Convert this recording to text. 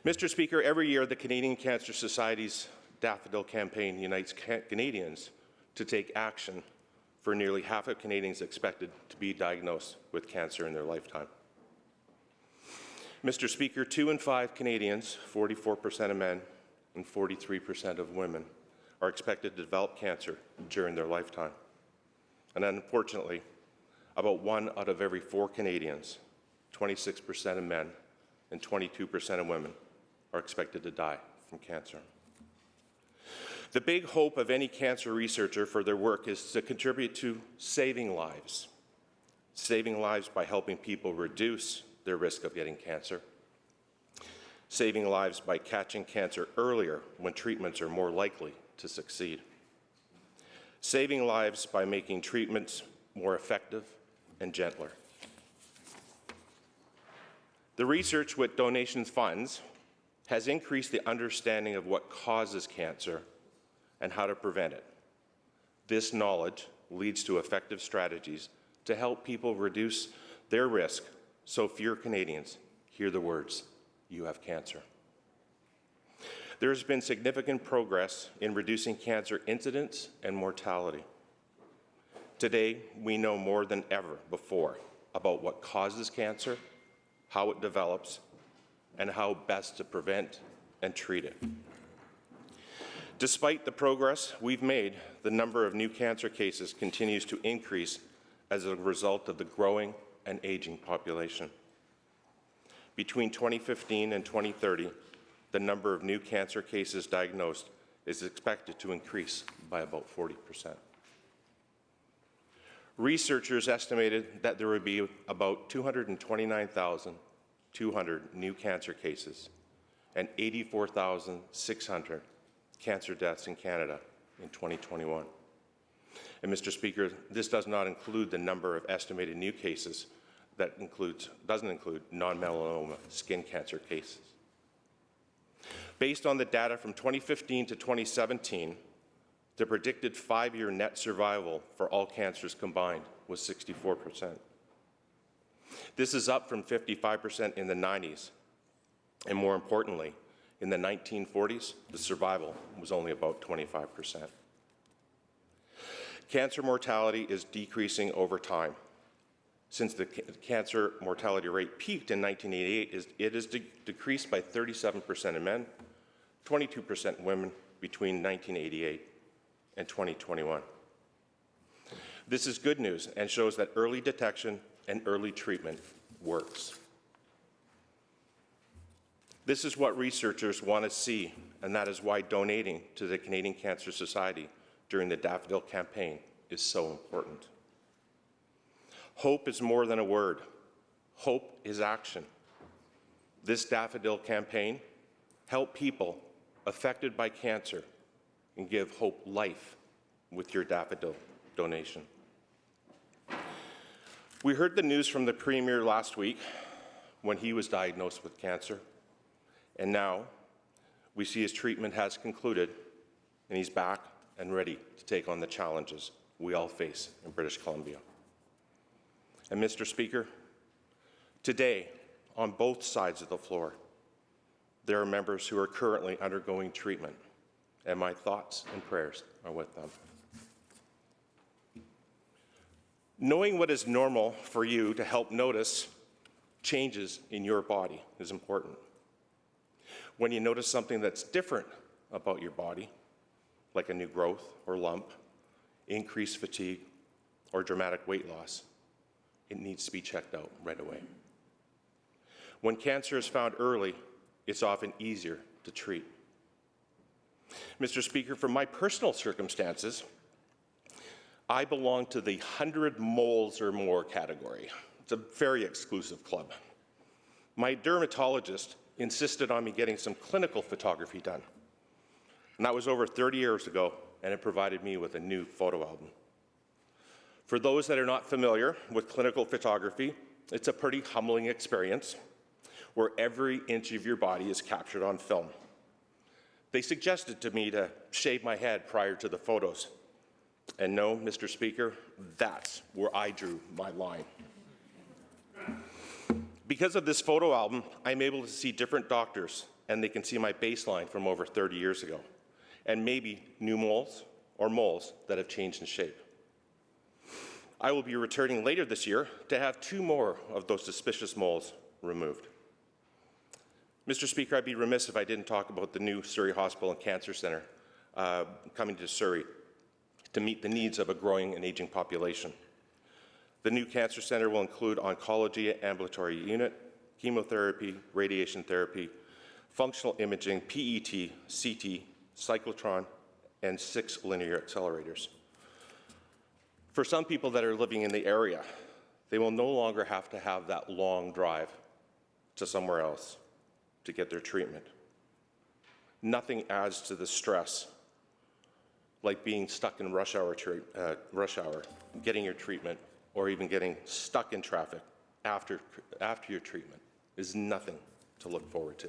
Mr. Speaker, every year the Canadian Cancer Society's Daffodil Campaign unites Canadians to take action for nearly half of Canadians expected to be diagnosed with cancer in their lifetime. Mr. Speaker, 2 in 5 Canadians, 44% of men and 43% of women, are expected to develop cancer during their lifetime. And unfortunately, about 1 out of every 4 Canadians, 26% of men and 22% of women, are expected to die from cancer. The big hope of any cancer researcher for their work is to contribute to saving lives by helping people reduce their risk of getting cancer, saving lives by catching cancer earlier when treatments are more likely to succeed, saving lives by making treatments more effective and gentler. The research with donation funds has increased the understanding of what causes cancer and how to prevent it. This knowledge leads to effective strategies to help people reduce their risk so fewer Canadians hear the words, "You have cancer." There has been significant progress in reducing cancer incidence and mortality. Today, we know more than ever before about what causes cancer, how it develops, and how best to prevent and treat it. Despite the progress we've made, the number of new cancer cases continues to increase as a result of the growing and aging population. Between 2015 and 2030, the number of new cancer cases diagnosed is expected to increase by about 40%. Researchers estimated that there would be about 229,200 new cancer cases and 84,600 cancer deaths in Canada in 2021. And Mr. Speaker, this does not include the number of estimated new cases that doesn't include non-melanoma skin cancer cases. Based on the data from 2015 to 2017, the predicted 5-year net survival for all cancers combined was 64%. This is up from 55% in the 90s, and more importantly, in the 1940s, the survival was only about 25%. Cancer mortality is decreasing over time. Since the cancer mortality rate peaked in 1988, it has decreased by 37% in men, 22% in women between 1988 and 2021. This is good news and shows that early detection and early treatment works. This is what researchers want to see, and that is why donating to the Canadian Cancer Society during the Daffodil Campaign is so important. Hope is more than a word. Hope is action. This Daffodil Campaign helps people affected by cancer and give hope life with your Daffodil donation. We heard the news from the Premier last week when he was diagnosed with cancer. And now, we see his treatment has concluded, and he's back and ready to take on the challenges we all face in British Columbia. And Mr. Speaker, today, on both sides of the floor, there are members who are currently undergoing treatment, and my thoughts and prayers are with them. Knowing what is normal for you to help notice changes in your body is important. When you notice something that's different about your body, like a new growth or lump, increased fatigue, or dramatic weight loss, it needs to be checked out right away. When cancer is found early, it's often easier to treat. Mr. Speaker, for my personal circumstances, I belong to the 100 moles or more category. It's a very exclusive club. My dermatologist insisted on me getting some clinical photography done. And that was over 30 years ago, and it provided me with a new photo album. For those that are not familiar with clinical photography, it's a pretty humbling experience where every inch of your body is captured on film. They suggested to me to shave my head prior to the photos. And no, Mr. Speaker, that's where I drew my line. Because of this photo album, I'm able to see different doctors, and they can see my baseline from over 30 years ago, and maybe new moles or moles that have changed in shape. I will be returning later this year to have 2 more of those suspicious moles removed. Mr. Speaker, I'd be remiss if I didn't talk about the new Surrey Hospital and Cancer Centre coming to Surrey to meet the needs of a growing and aging population. The new cancer centre will include oncology ambulatory unit, chemotherapy, radiation therapy, functional imaging, PET, CT, cyclotron, and 6 linear accelerators. For some people that are living in the area, they will no longer have to have that long drive to somewhere else to get their treatment. Nothing adds to the stress like being stuck in rush hour, getting your treatment, or even getting stuck in traffic after your treatment is nothing to look forward to.